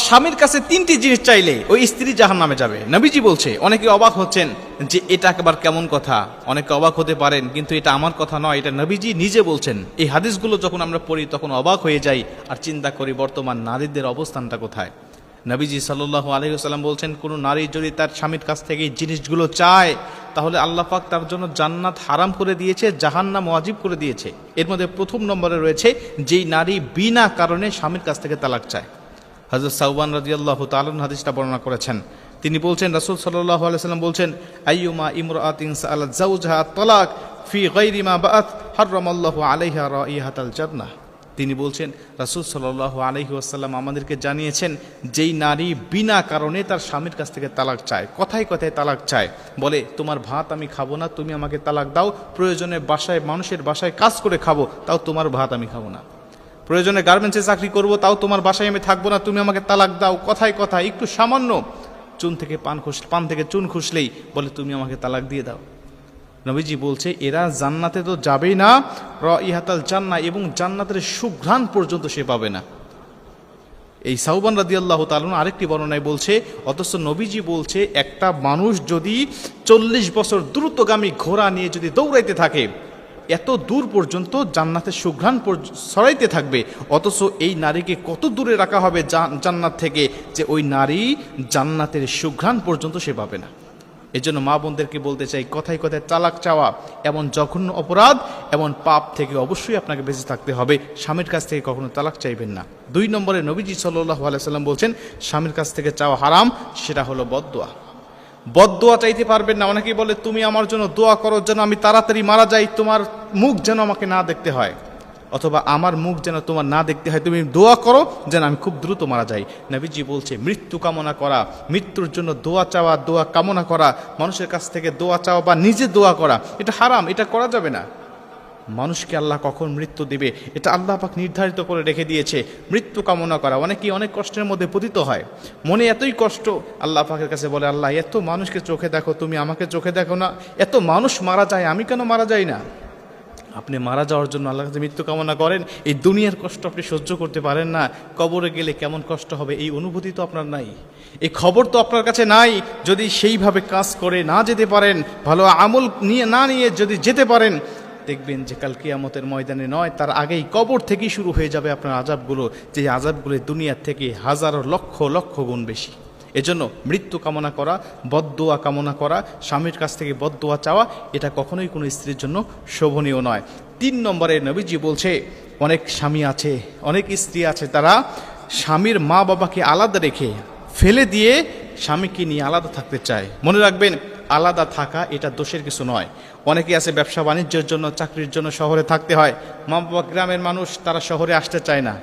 স্বামীর কাছে 3টি জিনিস চাইলে ওই স্ত্রী জাহান্নামে যাবে। নবীজি বলছে, অনেকে অবাক হচ্ছেন যে এটা একবার কেমন কথা, অনেকে অবাক হতে পারেন, কিন্তু এটা আমার কথা নয়, এটা নবীজি নিজে বলছেন। এই হাদিসগুলো যখন আমরা পড়ি তখন অবাক হয়ে যাই আর চিন্তা করি বর্তমান নারীদের অবস্থানটা কোথায়। নবীজি সাল্লাল্লাহু আলাইহি ওয়াসাল্লাম বলছেন, কোনো নারী যদি তার স্বামীর কাছ থেকে এই জিনিসগুলো চায় তাহলে আল্লাহ পাক তার জন্য জান্নাত হারাম করে দিয়েছে, জাহান্নাম ওয়াজিব করে দিয়েছে। এর মধ্যে প্রথম নম্বরে রয়েছে যেই নারী বিনা কারণে স্বামীর কাছ থেকে তালাক চায়। হযরত সাওবান রাদিয়াল্লাহু তাআলা হাদিসটা বর্ণনা করেছেন। তিনি বলছেন, রাসূল সাল্লাল্লাহু আলাইহি ওয়াসাল্লাম বলছেন, আইয়ুমা ইমরাআতিন সাআলাত যাওজাহা তালাক ফি গায়রি মা বাআত হারামাল্লাহু আলাইহা রাইহাতাল জান্নাহ। তিনি বলছেন, রাসূল সাল্লাল্লাহু আলাইহি ওয়াসাল্লাম আমাদেরকে জানিয়েছেন, যেই নারী বিনা কারণে তার স্বামীর কাছ থেকে তালাক চায়, কথায় কথায় তালাক চায়, বলে তোমার ভাত আমি খাবো না, তুমি আমাকে তালাক দাও, প্রয়োজনে বাসায় মানুষের বাসায় কাজ করে খাবো, তাও তোমার ভাত আমি খাবো না, প্রয়োজনে গার্মেন্টসে চাকরি করব, তাও তোমার বাসায় আমি থাকবো না, তুমি আমাকে তালাক দাও, কথায় কথায় একটু সামান্য পান থেকে চুন খুসলেই বলে তুমি আমাকে তালাক দিয়ে দাও। নবীজি বলছে এরা জান্নাতে তো যাবেই না, রাইহাতাল জান্নাহ, এবং জান্নাতের সুঘ্রাণ পর্যন্ত সে পাবে না। এই সাওবান রাদিয়াল্লাহু তাআলা আরেকটি বর্ণনায় বলছে, অথচ নবীজি বলছে একটা মানুষ যদি 40 বছর দ্রুতগামী ঘোড়া নিয়ে যদি দৌড়াইতে থাকে, এত দূর পর্যন্ত জান্নাতের সুঘ্রাণ ছড়াইতে থাকবে, অথচ এই নারীকে কত দূরে রাখা হবে জান্নাত থেকে যে ওই নারী জান্নাতের সুঘ্রাণ পর্যন্ত সে পাবে না। এজন্য মা বোনদেরকে বলতে চাই, কথায় কথায় তালাক চাওয়া এমন জঘন্য অপরাধ, এমন পাপ থেকে অবশ্যই আপনাকে বেঁচে থাকতে হবে। স্বামীর কাছ থেকে কখনো তালাক চাইবেন না। 2 নম্বরে নবীজি সাল্লাল্লাহু আলাইহি ওয়াসাল্লাম বলছেন, স্বামীর কাছ থেকে চাওয়া হারাম, সেটা হলো বদদোয়া। বদদোয়া চাইতে পারবেন না। অনেকেই বলে তুমি আমার জন্য দোয়া করো যেন আমি তাড়াতাড়ি মারা যাই, তোমার মুখ যেন আমাকে না দেখতে হয়, অথবা আমার মুখ যেন তোমার না দেখতে হয়, তুমি দোয়া করো যেন আমি খুব দ্রুত মারা যাই। নবীজি বলছে, মৃত্যু কামনা করা, মৃত্যুর জন্য দোয়া চাওয়া, দোয়া কামনা করা, মানুষের কাছ থেকে দোয়া চাওয়া বা নিজে দোয়া করা, এটা হারাম, এটা করা যাবে না। মানুষকে আল্লাহ কখন মৃত্যু দিবে এটা আল্লাহ পাক নির্ধারিত করে রেখে দিয়েছে। মৃত্যু কামনা করা, অনেকেই অনেক কষ্টের মধ্যে পতিত হয়, মনে এতই কষ্ট, আল্লাহ পাকের কাছে বলে, আল্লাহ এত মানুষকে চোখে দেখো, তুমি আমাকে চোখে দেখো না, এত মানুষ মারা যায়, আমি কেন মারা যাই না? আপনি মারা যাওয়ার জন্য আল্লাহর কাছে মৃত্যু কামনা করেন, এই দুনিয়ার কষ্ট আপনি সহ্য করতে পারেন না, কবরে গেলে কেমন কষ্ট হবে এই অনুভূতি তো আপনার নাই, এই খবর তো আপনার কাছে নাই। যদি সেইভাবে কাজ করে না যেতে পারেন, ভালো আমল নিয়ে যদি যেতে পারেন, দেখবেন যে কাল কিয়ামতের ময়দানে নয়, তার আগেই কবর থেকেই শুরু হয়ে যাবে আপনার আযাবগুলো, যে আযাবগুলো দুনিয়ার থেকে হাজারো লক্ষ লক্ষ গুণ বেশি। এজন্য মৃত্যু কামনা করা, বদদোয়া কামনা করা, স্বামীর কাছ থেকে বদদোয়া চাওয়া, এটা কখনোই কোনো স্ত্রীর জন্য শোভনীয় নয়। 3 নম্বরে নবীজি বলছে, অনেক স্বামী আছে, অনেক স্ত্রী আছে, তারা স্বামীর মা বাবাকে আলাদা রেখে ফেলে দিয়ে স্বামীকে নিয়ে আলাদা থাকতে চায়। মনে রাখবেন, আলাদা থাকা এটা দোষের কিছু নয়। অনেকে আছে ব্যবসা বাণিজ্যের জন্য, চাকরির জন্য শহরে থাকতে হয়, মা বাবা গ্রামের মানুষ, তারা শহরে আসতে চায় না।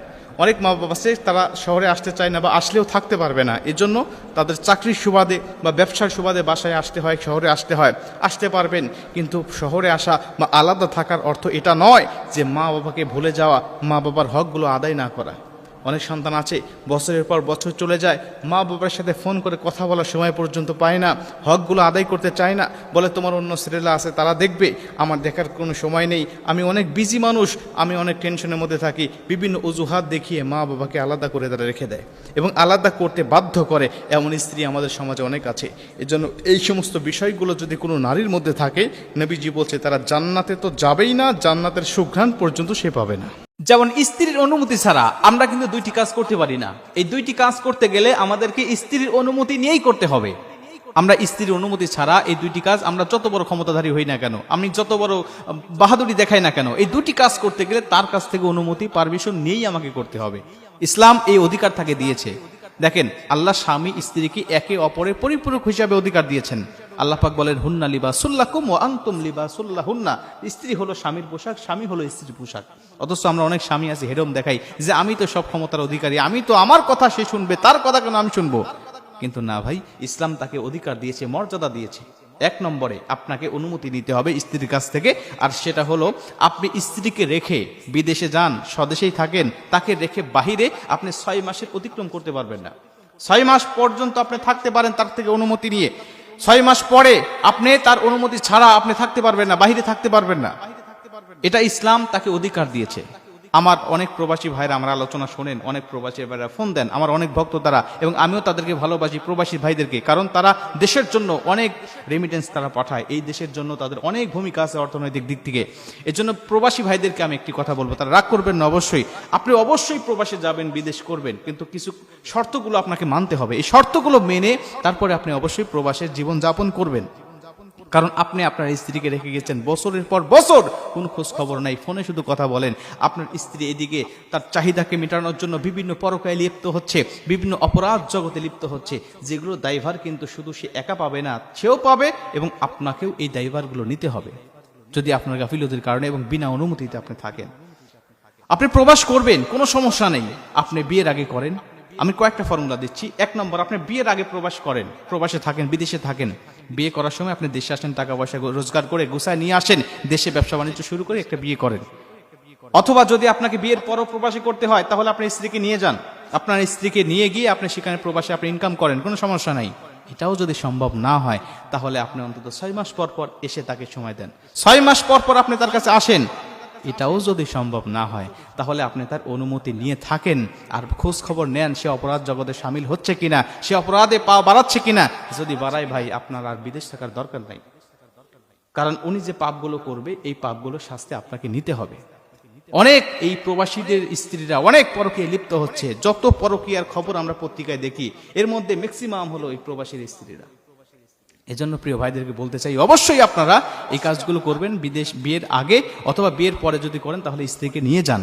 অনেক মা বাবা আছে তারা শহরে আসতে চায় না বা আসলেও থাকতে পারবে না, এজন্য তাদের চাকরির সুবাদে বা ব্যবসার সুবাদে বাসায় আসতে হয়, শহরে আসতে হয়। আসতে পারবেন, কিন্তু শহরে আসা বা আলাদা থাকার অর্থ এটা নয় যে মা বাবাকে ভুলে যাওয়া, মা বাবার হকগুলো আদায় না করা। অনেক সন্তান আছে বছরের পর বছর চলে যায়, মা বাবার সাথে ফোন করে কথা বলার সময় পর্যন্ত পায় না, হকগুলো আদায় করতে চায় না, বলে তোমার অন্য ছেলেরা আছে তারা দেখবে, আমার দেখার কোনো সময় নেই, আমি অনেক বিজি মানুষ, আমি অনেক টেনশনের মধ্যে থাকি। বিভিন্ন অজুহাত দেখিয়ে মা বাবাকে আলাদা করে তারা রেখে দেয় এবং আলাদা করতে বাধ্য করে, এমন স্ত্রী আমাদের সমাজে অনেক আছে। এজন্য এই সমস্ত বিষয়গুলো যদি কোনো নারীর মধ্যে থাকে, নবীজি বলছে তারা জান্নাতে তো যাবেই না, জান্নাতের সুঘ্রাণ পর্যন্ত সে পাবে না। যেমন স্ত্রীর অনুমতি ছাড়া আমরা কিন্তু 2টি কাজ করতে পারি না। এই 2টি কাজ করতে গেলে আমাদেরকে স্ত্রীর অনুমতি নিয়েই করতে হবে। আমরা স্ত্রীর অনুমতি ছাড়া এই 2টি কাজ, আমরা যত বড় ক্ষমতাধারী হই না কেন, আমি যত বড় বাহাদুরি দেখাই না কেন, এই 2টি কাজ করতে গেলে তার কাছ থেকে অনুমতি, পারমিশন নিয়েই আমাকে করতে হবে। ইসলাম এই অধিকার তাকে দিয়েছে। দেখেন, আল্লাহ স্বামী স্ত্রীকে একে অপরের পরিপূরক হিসাবে অধিকার দিয়েছেন। আল্লাহ পাক বলেন, হুন্না লিবাসুল লাকুম ওয়া আনতুম লিবাসুল লাহুন্না। স্ত্রী হলো স্বামীর পোশাক, স্বামী হলো স্ত্রীর পোশাক। অথচ আমরা অনেক স্বামী আছি হেরম দেখাই যে আমি তো সব ক্ষমতার অধিকারী, আমি তো, আমার কথা সে শুনবে, তার কথা কেন আমি শুনবো? কিন্তু না ভাই, ইসলাম তাকে অধিকার দিয়েছে, মর্যাদা দিয়েছে। 1 নম্বরে আপনাকে অনুমতি নিতে হবে স্ত্রীর কাছ থেকে, আর সেটা হলো আপনি স্ত্রীকে রেখে বিদেশে যান, স্বদেশেই থাকেন, তাকে রেখে বাহিরে আপনি 6 মাসের অতিক্রম করতে পারবেন না। 6 মাস পর্যন্ত আপনি থাকতে পারেন তার থেকে অনুমতি নিয়ে, 6 মাস পরে আপনি তার অনুমতি ছাড়া আপনি থাকতে পারবেন না, বাহিরে থাকতে পারবেন না। এটা ইসলাম তাকে অধিকার দিয়েছে। আমার অনেক প্রবাসী ভাইরা আমার আলোচনা শোনেন, অনেক প্রবাসী ভাইরা ফোন দেন, আমার অনেক ভক্ত তারা, এবং আমিও তাদেরকে ভালোবাসি প্রবাসী ভাইদেরকে, কারণ তারা দেশের জন্য অনেক রেমিটেন্স তারা পাঠায়, এই দেশের জন্য তাদের অনেক ভূমিকা আছে অর্থনৈতিক দিক থেকে। এর জন্য প্রবাসী ভাইদেরকে আমি একটি কথা বলবো, তারা রাগ করবেন না অবশ্যই, আপনি অবশ্যই প্রবাসে যাবেন, বিদেশ করবেন, কিন্তু কিছু শর্তগুলো আপনাকে মানতে হবে। এই শর্তগুলো মেনে তারপরে আপনি অবশ্যই প্রবাসের জীবন যাপন করবেন। কারণ আপনি আপনার স্ত্রীকে রেখে গেছেন বছরের পর বছর, কোনো খোঁজ খবর নাই, ফোনে শুধু কথা বলেন। আপনার স্ত্রী এদিকে তার চাহিদাকে মেটানোর জন্য বিভিন্ন পরকায় লিপ্ত হচ্ছে, বিভিন্ন অপরাধ জগতে লিপ্ত হচ্ছে, যেগুলো দায়ভার কিন্তু শুধু সে একা পাবে না, সেও পাবে, এবং আপনাকেও এই দায়ভারগুলো নিতে হবে যদি আপনার গাফিলতির কারণে এবং বিনা অনুমতিতে আপনি থাকেন। আপনি প্রবাস করবেন, কোনো সমস্যা নেই, আপনি বিয়ের আগে করেন। আমি কয়েকটা ফর্মুলা দিচ্ছি। 1 নম্বর, আপনি বিয়ের আগে প্রবাস করেন, প্রবাসে থাকেন, বিদেশে থাকেন, বিয়ে করার সময় আপনি দেশে আসেন, টাকা পয়সা রোজগার করে গুছায় নিয়ে আসেন, দেশে ব্যবসা বাণিজ্য শুরু করে একটা বিয়ে করেন। অথবা যদি আপনাকে বিয়ের পরও প্রবাসী করতে হয়, তাহলে আপনার স্ত্রীকে নিয়ে যান, আপনার স্ত্রীকে নিয়ে গিয়ে আপনি সেখানে প্রবাসে আপনি ইনকাম করেন, কোনো সমস্যা নাই। এটাও যদি সম্ভব না হয়, তাহলে আপনি অন্তত 6 মাস পর পর এসে তাকে সময় দেন, 6 মাস পর পর আপনি তার কাছে আসেন। এটাও যদি সম্ভব না হয়, তাহলে আপনি তার অনুমতি নিয়ে থাকেন আর খোঁজ খবর নেন সে অপরাধ জগতে সামিল হচ্ছে কিনা, সে অপরাধে পা বাড়াচ্ছে কিনা। যদি বাড়ায়, ভাই আপনার আর বিদেশ থাকার দরকার নাই, কারণ উনি যে পাপগুলো করবে এই পাপগুলো শাস্তি আপনাকে নিতে হবে। অনেক এই প্রবাসীদের স্ত্রীরা অনেক পরকীয়ায় লিপ্ত হচ্ছে, যত পরকীয়ার খবর আমরা পত্রিকায় দেখি এর মধ্যে ম্যাক্সিমাম হলো এই প্রবাসীর স্ত্রীরা। এজন্য প্রিয় ভাইদেরকে বলতে চাই, অবশ্যই আপনারা এই কাজগুলো করবেন বিদেশ বিয়ের আগে, অথবা বিয়ের পরে যদি করেন তাহলে স্ত্রীকে নিয়ে যান,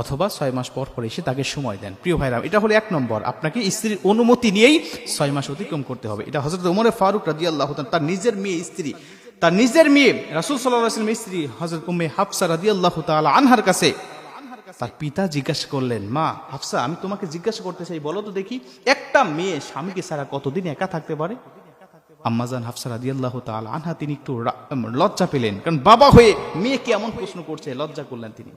অথবা 6 মাস পর পর এসে তাকে সময় দেন। প্রিয় ভাইরা, এটা হলো 1 নম্বর, আপনাকে স্ত্রীর অনুমতি নিয়েই 6 মাস অতিক্রম করতে হবে। এটা হযরত ওমর ফারুক রাদিয়াল্লাহু তাআলা তার নিজের মেয়ে স্ত্রী, তার নিজের মেয়ে রাসূল সাল্লাল্লাহু আলাইহি ওয়াসাল্লামের স্ত্রী হযরত উম্মে হাফসা রাদিয়াল্লাহু তাআলা আনহার কাছে তার পিতা জিজ্ঞাসা করলেন, মা হাফসা, আমি তোমাকে জিজ্ঞাসা করতে চাই, বলো তো দেখি, একটা মেয়ে স্বামীকে ছাড়া কতদিন একা থাকতে পারে? আম্মাজান হাফসা রাদিয়াল্লাহু তাআলা আনহা তিনি একটু লজ্জা পেলেন, কারণ বাবা হয়ে মেয়েকে এমন প্রশ্ন করছে, লজ্জা করলেন তিনি।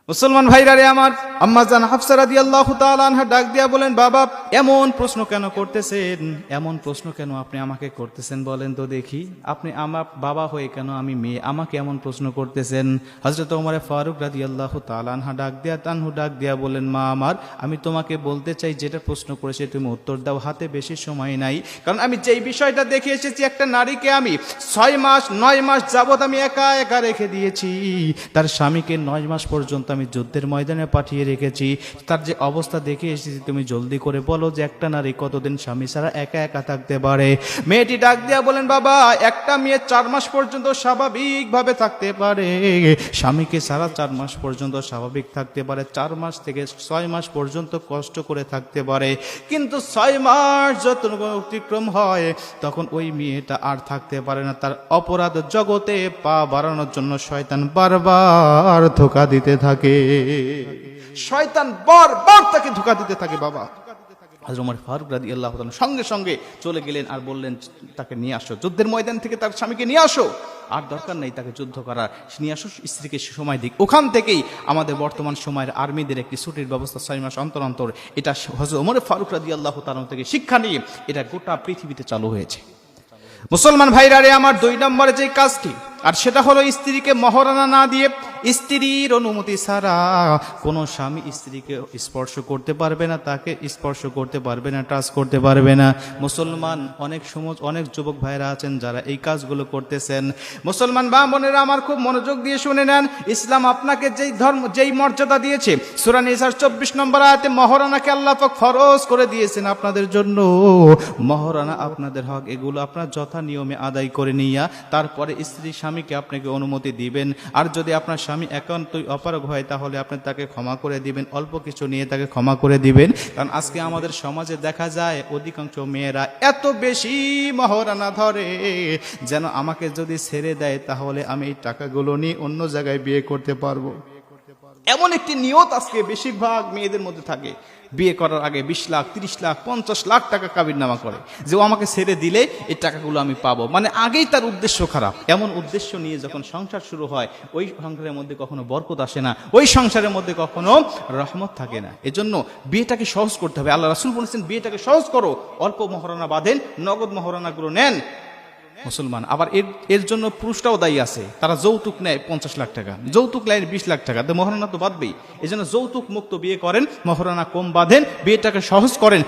মুসলমান ভাইরা রে আমার, আম্মাজান হাফসা রাদিয়াল্লাহু তাআলা আনহা ডাক দিয়া বলেন, বাবা এমন প্রশ্ন কেন করতেছেন, এমন প্রশ্ন কেন আপনি আমাকে করতেছেন, বলেন তো দেখি, আপনি আমার বাবা হয়ে কেন আমি মেয়ে, আমাকে এমন প্রশ্ন করতেছেন? হযরত ওমর ফারুক রাদিয়াল্লাহু তাআলা আনহা ডাক দিয়া বলেন, মা আমার, আমি তোমাকে বলতে চাই যেটা প্রশ্ন করেছে তুমি উত্তর দাও, হাতে বেশি সময় নাই, কারণ আমি যেই বিষয়টা দেখে এসেছি, একটা নারীকে আমি 6 মাস 9 মাস যাবত আমি একা একা রেখে দিয়েছি, তার স্বামীকে 9 মাস পর্যন্ত আমি যুদ্ধের ময়দানে পাঠিয়ে রেখেছি, তার যে অবস্থা দেখে এসেছি, তুমি জলদি করে বলো যে একটা নারী কতদিন স্বামী ছাড়া একা একা থাকতে পারে? মেয়েটি ডাক দিয়া বলেন, বাবা একটা মেয়ে 4 মাস পর্যন্ত স্বাভাবিকভাবে থাকতে পারে, স্বামীকে ছাড়া 4 মাস পর্যন্ত স্বাভাবিক থাকতে পারে, 4 মাস থেকে 6 মাস পর্যন্ত কষ্ট করে থাকতে পারে, কিন্তু 6 মাস যত অতিক্রম হয় তখন ওই মেয়েটা আর থাকতে পারে না, তার অপরাধ জগতে পা বাড়ানোর জন্য শয়তান বারবার ধোঁকা দিতে থাকে, শয়তান বারবার তাকে ধোঁকা দিতে থাকে। বাবা হযরত ওমর ফারুক রাদিয়াল্লাহু তাআলা সঙ্গে সঙ্গে চলে গেলেন আর বললেন, তাকে নিয়ে আসো, যুদ্ধের ময়দান থেকে তার স্বামীকে নিয়ে আসো, আর দরকার নেই তাকে যুদ্ধ করার, নিয়ে আসো, স্ত্রীকে সময় দিক। ওখান থেকেই আমাদের বর্তমান সময়ের আর্মিদের একটি ছুটির ব্যবস্থা 6 মাস অন্তর অন্তর, এটা হযরত ওমর ফারুক রাদিয়াল্লাহু তাআলা থেকে শিক্ষা নিয়ে এটা গোটা পৃথিবীতে চালু হয়েছে। মুসলমান ভাইরা রে আমার, 2 নম্বরে যে কাজটি, আর সেটা হলো স্ত্রীকে মহারানা না দিয়ে, স্ত্রীর অনুমতি ছাড়া কোনো স্বামী স্ত্রীকে স্পর্শ করতে পারবে না, তাকে স্পর্শ করতে পারবে না, টাচ করতে পারবে না। মুসলমান অনেক যুবক ভাইরা আছেন যারা এই কাজগুলো করতেছেন। মুসলমান মা বোনেরা আমার, খুব মনোযোগ দিয়ে শুনে নেন, ইসলাম আপনাকে যেই মর্যাদা দিয়েছে, সূরা নিসার 24 নম্বর আয়াতে মহারানাকে আল্লাহ পাক ফরজ করে দিয়েছেন আপনাদের জন্য। মহারানা আপনাদের হক, এগুলো আপনার যথা নিয়মে আদায় করে নিয়া তারপরে স্ত্রী স্বামীকে আপনাকে অনুমতি দিবেন। আর যদি আপনার স্বামী একান্তই অপারগ হয়, তাহলে আপনি তাকে ক্ষমা করে দিবেন, অল্প কিছু নিয়ে তাকে ক্ষমা করে দিবেন। কারণ আজকে আমাদের সমাজে দেখা যায় অধিকাংশ মেয়েরা এত বেশি মহারানা ধরে, যেন আমাকে যদি ছেড়ে দেয় তাহলে আমি এই টাকাগুলো নিয়ে অন্য জায়গায় বিয়ে করতে পারবো, এমন একটি নিয়ত আজকে বেশিরভাগ মেয়েদের মধ্যে থাকে। বিয়ে করার আগে 20 লাখ 30 লাখ 50 লাখ টাকা কাবিননামা করে, যে ও আমাকে ছেড়ে দিলে এই টাকাগুলো আমি পাবো, মানে আগেই তার উদ্দেশ্য খারাপ। এমন উদ্দেশ্য নিয়ে যখন সংসার শুরু হয়, ওই সংসারের মধ্যে কখনো বরকত আসে না, ওই সংসারের মধ্যে কখনো রহমত থাকে না। এজন্য বিয়েটাকে সহজ করতে হবে। আল্লাহ রাসূল বলেছেন, বিয়েটাকে সহজ করো, অল্প মহারণা বাঁধেন, নগদ মহারণাগুলো নেন। মুসলমান। আবার এর এর জন্য পুরুষটাও দায়ী আছে, তারা যৌতুক নেয় 50 লাখ টাকা, যৌতুক নেয় 20 লাখ টাকা, তো মহারণা তো বাঁধবেই। এই জন্য যৌতুক মুক্ত বিয়ে করেন, মহারণা কম বাঁধেন, বিয়েটাকে সহজ করেন।